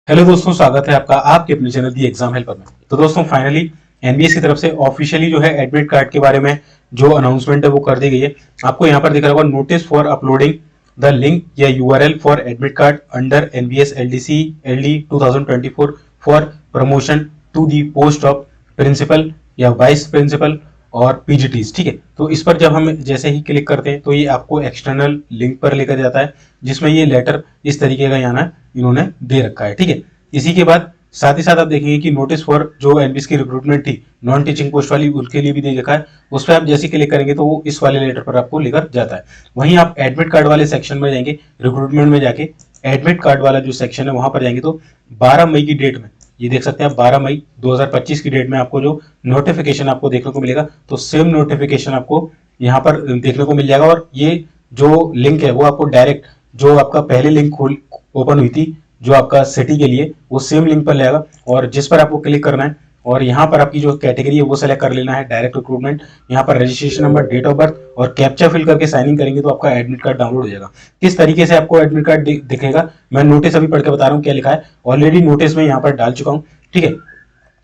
Hello दोस्तों, स्वागत है आपका आपके अपने चैनल दी एग्जाम हेल्पर में। तो दोस्तों फाइनली एनबीएस की तरफ से ऑफिशियली जो है एडमिट कार्ड के बारे में जो अनाउंसमेंट है वो कर दी गई है। आपको यहाँ पर दिख रहा होगा notice for uploading the link या URL for admit card under NBS LDC LD 2024 for promotion to the post of principal या वाइस प्रिंसिपल और पीजीटीज। ठीक है, तो इस पर जब हम जैसे ही क्लिक करते हैं तो ये आपको एक्सटर्नल लिंक पर लेकर जाता है जिसमें ये लेटर इस तरीके का यहाँ इन्होंने दे रखा है। ठीक है, इसी के बाद साथ ही साथ आप देखेंगे कि नोटिस फॉर जो एनबीएस की रिक्रूटमेंट थी नॉन टीचिंग पोस्ट वाली उनके लिए भी दे रखा है। उस पर आप जैसे क्लिक करेंगे तो वो इस वाले लेटर पर आपको लेकर जाता है। वहीं आप एडमिट कार्ड वाले सेक्शन में जाएंगे, रिक्रूटमेंट में जाके एडमिट कार्ड वाला जो सेक्शन है वहां पर जाएंगे तो 12 मई की डेट में ये देख सकते हैं आप 12 मई 2025 की डेट में आपको जो नोटिफिकेशन आपको देखने को मिलेगा तो सेम नोटिफिकेशन आपको यहाँ पर देखने को मिल जाएगा। और ये जो लिंक है वो आपको डायरेक्ट जो आपका पहले लिंक खोल ओपन हुई थी जो आपका सिटी के लिए वो सेम लिंक पर ले आएगा और जिस पर आपको क्लिक करना है और यहाँ पर आपकी जो कैटेगरी है वो सेलेक्ट कर लेना है डायरेक्ट रिक्रूटमेंट। यहाँ पर registration number, date of birth और कैप्चा फिल करके साइन इन करेंगे तो आपका एडमिट कार्ड डाउनलोड हो जाएगा। किस तरीके से आपको एडमिट कार्ड दिखेगा मैं नोटिस अभी पढ़ के बता रहा हूँ क्या लिखा है। ऑलरेडी नोटिस में यहाँ पर डाल चुका हूँ। ठीक है,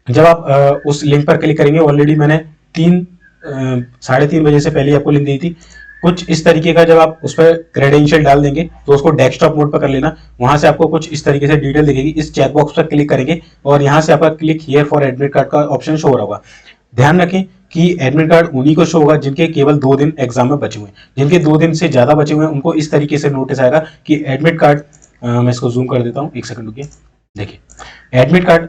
जब आप उस लिंक पर क्लिक करेंगे ऑलरेडी मैंने 3:30 बजे से पहले आपको लिंक दी थी। कुछ इस तरीके का जब आप उस पर क्रेडेंशियल डाल देंगे तो उसको डेस्कटॉप मोड पर कर लेना। वहां से आपको कुछ इस तरीके से डिटेल दिखेगी। इस चेक बॉक्स पर क्लिक करेंगे और यहाँ से आपका click here for admit card का ऑप्शन शो हो रहा होगा। ध्यान रखें कि एडमिट कार्ड उन्हीं को शो होगा जिनके केवल 2 दिन एग्जाम में बचे हुए हैं। जिनके 2 दिन से ज्यादा बचे हुए हैं उनको इस तरीके से नोटिस आएगा कि एडमिट कार्ड, मैं इसको जूम कर देता हूँ, एक सेकंड रुकिए। देखिए, admit card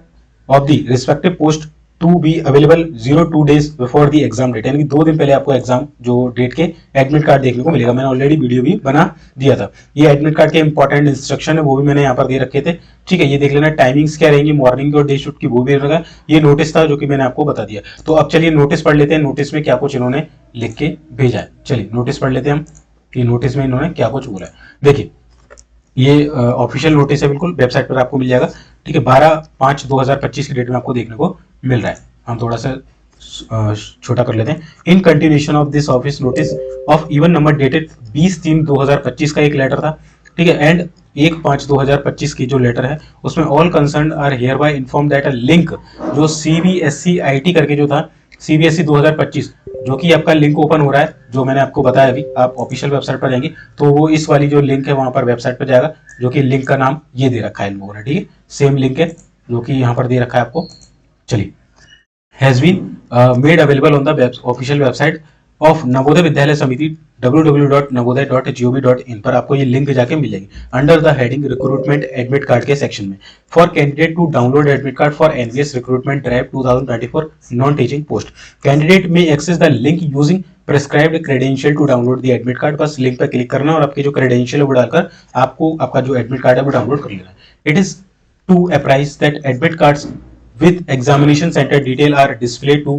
of the respective post to be available 02 days before the exam date, यानी कि 2 दिन पहले आपको एग्जाम जो डेट के एडमिट कार्ड देखने को मिलेगा। मैंने ऑलरेडी वीडियो भी बना दिया था। ये एडमिट कार्ड के इंपॉर्टेंट इंस्ट्रक्शन है वो भी मैंने यहाँ पर दे रखे थे। ठीक है, ये देख लेना टाइमिंग्स क्या रहेंगी मॉर्निंग और डे शिफ्ट की वो भी रहेगा। ये नोटिस था जो कि मैंने आपको बता दिया। तो अब चलिए नोटिस पढ़ लेते हैं, नोटिस में क्या कुछ इन्होंने लिख के भेजा है। चलिए नोटिस पढ़ लेते हैं हम कि नोटिस में इन्होंने क्या कुछ बोला है। देखिए, ये ऑफिशियल नोटिस है, बिल्कुल वेबसाइट पर आपको मिल जाएगा। ठीक है, 12/5/2025 की डेट में आपको देखने को मिल रहा है। हम थोड़ा सा छोटा कर लेते हैं। In continuation of this office notice of even number dated 20/3/2025 का एक लेटर था। ठीक है, एंड 1/5/2025 की जो लेटर है उसमें all concern are hereby inform that a link जो सीबीएसई आईटी करके जो था सीबीएसई 2025 जो कि आपका लिंक ओपन हो रहा है जो मैंने आपको बताया अभी। आप ऑफिशियल वेबसाइट पर जाएंगे तो वो इस वाली जो लिंक है वहां पर वेबसाइट पर जाएगा जो कि लिंक का नाम ये दे रखा है इन लोगों ने। ठीक है, सेम लिंक है जो कि यहाँ पर दे रखा है आपको। चलिए, has been made available on the official website of Navodaya Vidyalaya Samiti www.navodaya.gov.in पर आपको ये लिंक जाके मिल जाएगी under the heading recruitment admit card के सेक्शन में। For candidate to download admit card for NVS recruitment drive 2024 non teaching post, candidate may access the link using prescribed credential to download the admit card. बस link पर click करना और आपकी जो credential है वो डालकर आपको आपका जो एडमिट कार्ड है वो डाउनलोड कर लेना है। It is to apprise that admit cards with examination center detail are displayed to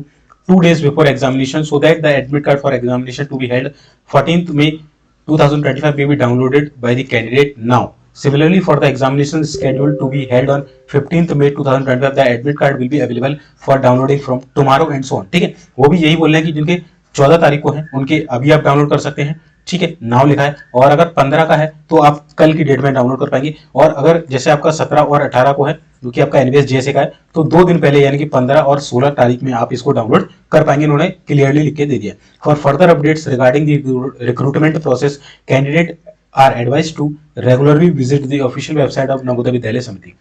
2 days before examination so that the admit card for examination to be held 14th May 2025 may be downloaded by the candidate now. Similarly, for the examination scheduled to be held on 15th May 2025, the admit card will be available for downloading from tomorrow and so on. ठीक है, वो भी यही बोल रहे हैं कि जिनके 14 तारीख को है उनके अभी आप डाउनलोड कर सकते हैं। ठीक है, नाव लिखा है। और अगर 15 का है तो आप कल की डेट में डाउनलोड कर पाएंगे। और अगर जैसे आपका 17 और 18 को है जो कि आपका एनवीएस जेएसए का है तो 2 दिन पहले यानी कि 15 और 16 तारीख में आप इसको डाउनलोड कर पाएंगे। उन्होंने क्लियरली लिख के दे दिया। For further updates regarding the recruitment process candidate are advise to regularly visit the official website of Navodaya Vidyalaya Samiti.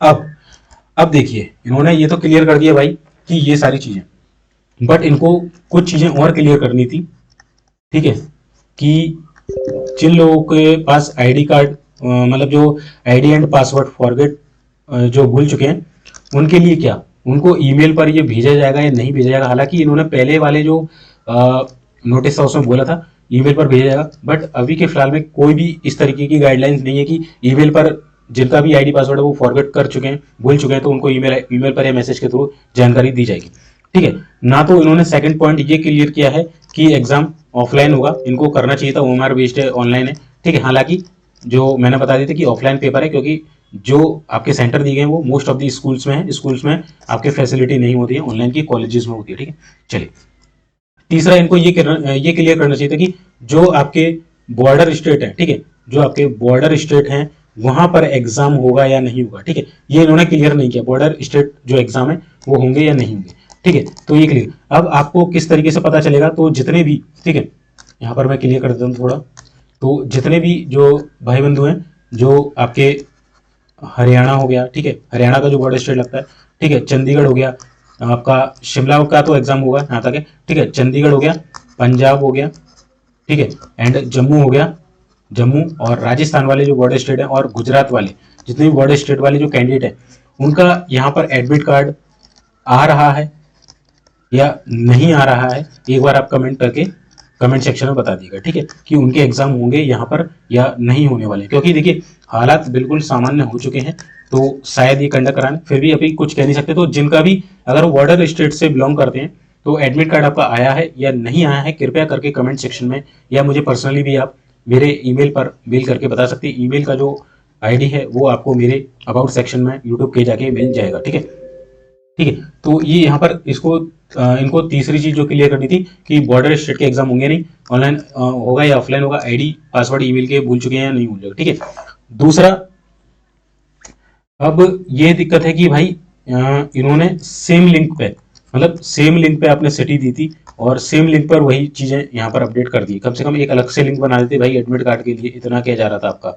अब देखिए, इन्होंने ये तो क्लियर कर दिया भाई कि ये सारी चीजें, बट इनको कुछ चीजें और क्लियर करनी थी। ठीक है, कि जिन लोगों के पास आईडी कार्ड मतलब जो आईडी एंड पासवर्ड फॉरगेट जो भूल चुके हैं उनके लिए क्या उनको ईमेल पर ये भेजा जाएगा या नहीं भेजा जाएगा। हालांकि इन्होंने पहले वाले जो नोटिस था उसमें बोला था ईमेल पर भेजा जाएगा, बट अभी के फिलहाल में कोई भी इस तरीके की गाइडलाइंस नहीं है कि ईमेल पर जिनका भी आईडी पासवर्ड है वो फॉरगेट कर चुके हैं, भूल चुके हैं तो उनको ईमेल पर या मैसेज के थ्रू जानकारी दी जाएगी। ठीक है ना, तो इन्होंने सेकंड पॉइंट ये क्लियर किया है कि एग्जाम ऑफलाइन होगा। इनको करना चाहिए था ओएमआर बेस्ड है, ऑनलाइन है। ठीक है, हालांकि जो मैंने बता दी थी कि ऑफलाइन पेपर है क्योंकि जो आपके सेंटर दिए गए हैं वो मोस्ट ऑफ दी स्कूल्स में है। स्कूल्स में आपके फैसिलिटी नहीं होती है ऑनलाइन की, कॉलेजेस में होती है। ठीक है, चलिए तीसरा इनको ये क्लियर करना चाहिए था कि जो आपके बॉर्डर स्टेट है, ठीक है, जो आपके बॉर्डर स्टेट हैं वहां पर एग्जाम होगा या नहीं होगा। ठीक है, ये इन्होंने क्लियर नहीं किया, बॉर्डर स्टेट जो एग्जाम है वो होंगे या नहीं होंगे। ठीक है, तो ये क्लियर। अब आपको किस तरीके से पता चलेगा, तो जितने भी, ठीक है, यहाँ पर मैं क्लियर कर देता हूँ थोड़ा। तो जितने भी जो भाई बंधु हैं, जो आपके हरियाणा हो गया, ठीक है, हरियाणा का जो बॉर्डर स्टेट लगता है, ठीक है, चंडीगढ़ हो गया, आपका शिमला का तो एग्जाम होगा यहाँ तक है, ठीक है, चंडीगढ़ हो गया, पंजाब हो गया, ठीक है, एंड जम्मू हो गया, जम्मू और राजस्थान वाले जो बॉर्डर स्टेट है, और गुजरात वाले जितने भी बॉर्डर स्टेट वाले जो कैंडिडेट है, उनका यहाँ पर एडमिट कार्ड आ रहा है या नहीं आ रहा है, एक बार आप कमेंट करके कमेंट सेक्शन में बता दीजिएगा। ठीक है, कि उनके एग्जाम होंगे यहाँ पर या नहीं होने वाले, क्योंकि देखिए हालात बिल्कुल सामान्य हो चुके हैं, तो शायद ये कंडक्ट कराने, फिर भी अभी कुछ कह नहीं सकते। तो जिनका भी अगर वो बॉर्डर स्टेट से बिलोंग करते हैं, तो एडमिट कार्ड आपका आया है या नहीं आया है, कृपया करके कमेंट सेक्शन में या मुझे पर्सनली भी आप मेरे ईमेल पर मेल करके बता सकते हैं। ईमेल का जो आईडी है वो आपको मेरे अबाउट सेक्शन में यूट्यूब के जाके मिल जाएगा। ठीक है, ठीक है, तो ये यहाँ पर इसको इनको तीसरी चीज जो क्लियर करनी थी कि बॉर्डर स्टेट के एग्जाम होंगे नहीं, ऑनलाइन होगा या ऑफलाइन होगा, आईडी पासवर्ड ईमेल के भूल चुके हैं या नहीं भूल चुके। ठीक है, दूसरा, अब ये दिक्कत है कि भाई इन्होंने सेम लिंक पे, मतलब सेम लिंक पे आपने सिटी दी थी और सेम लिंक पर वही चीजें यहाँ पर अपडेट कर दी। कम से कम एक अलग से लिंक बना देते भाई, एडमिट कार्ड के लिए इतना किया जा रहा था आपका।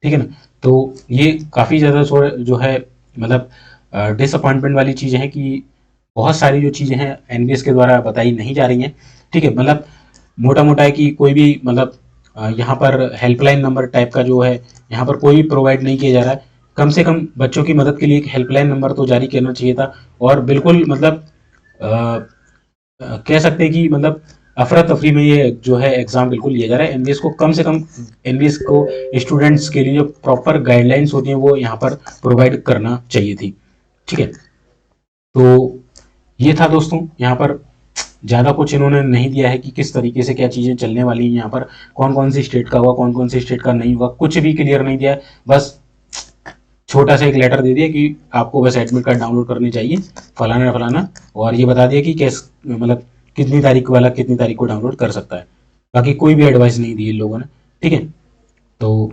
ठीक है ना, तो ये काफी ज्यादा जो है, मतलब डिसअपॉइंटमेंट वाली चीजें हैं कि बहुत सारी जो चीजें हैं एनबीएस के द्वारा बताई नहीं जा रही हैं। ठीक है, मतलब मोटा मोटा है कि कोई भी, मतलब यहाँ पर हेल्पलाइन नंबर टाइप का जो है यहाँ पर कोई भी प्रोवाइड नहीं किया जा रहा है। कम से कम बच्चों की मदद के लिए एक हेल्पलाइन नंबर तो जारी करना चाहिए था। और बिल्कुल मतलब कह सकते हैं कि मतलब अफरा तफरी में ये जो है एग्जाम बिल्कुल लिया जा रहा है। एनबीएस को कम से कम, एनबीएस को स्टूडेंट्स के लिए जो प्रॉपर गाइडलाइंस होती हैं वो यहाँ पर प्रोवाइड करना चाहिए थी। ठीक है, तो ये था दोस्तों, यहाँ पर ज़्यादा कुछ इन्होंने नहीं दिया है कि किस तरीके से क्या चीज़ें चलने वाली हैं, यहाँ पर कौन कौन सी स्टेट का हुआ, कौन कौन सी स्टेट का नहीं हुआ, कुछ भी क्लियर नहीं दिया है। बस छोटा सा एक लेटर दे दिया कि आपको बस एडमिट कार्ड डाउनलोड करनी चाहिए, फलाना फलाना, और ये बता दिया कि कैस, मतलब कितनी तारीख वाला कितनी तारीख को डाउनलोड कर सकता है। बाकी कोई भी एडवाइस नहीं दी इन लोगों ने। ठीक है, तो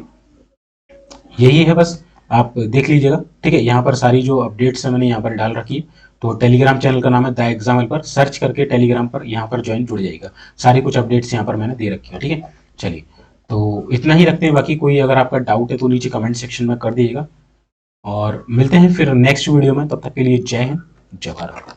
यही है बस, आप देख लीजिएगा। ठीक है, यहाँ पर सारी जो अपडेट्स है मैंने यहाँ पर डाल रखी है। तो टेलीग्राम चैनल का नाम है द एग्जाम्पल पर, सर्च करके टेलीग्राम पर यहाँ पर ज्वाइन जुड़ जाएगा। सारी कुछ अपडेट्स यहाँ पर मैंने दे रखी है। ठीक है, चलिए, तो इतना ही रखते हैं। बाकी कोई अगर आपका डाउट है तो नीचे कमेंट सेक्शन में कर दीजिएगा, और मिलते हैं फिर नेक्स्ट वीडियो में। तब तक के लिए जय हिंद, जय भारत।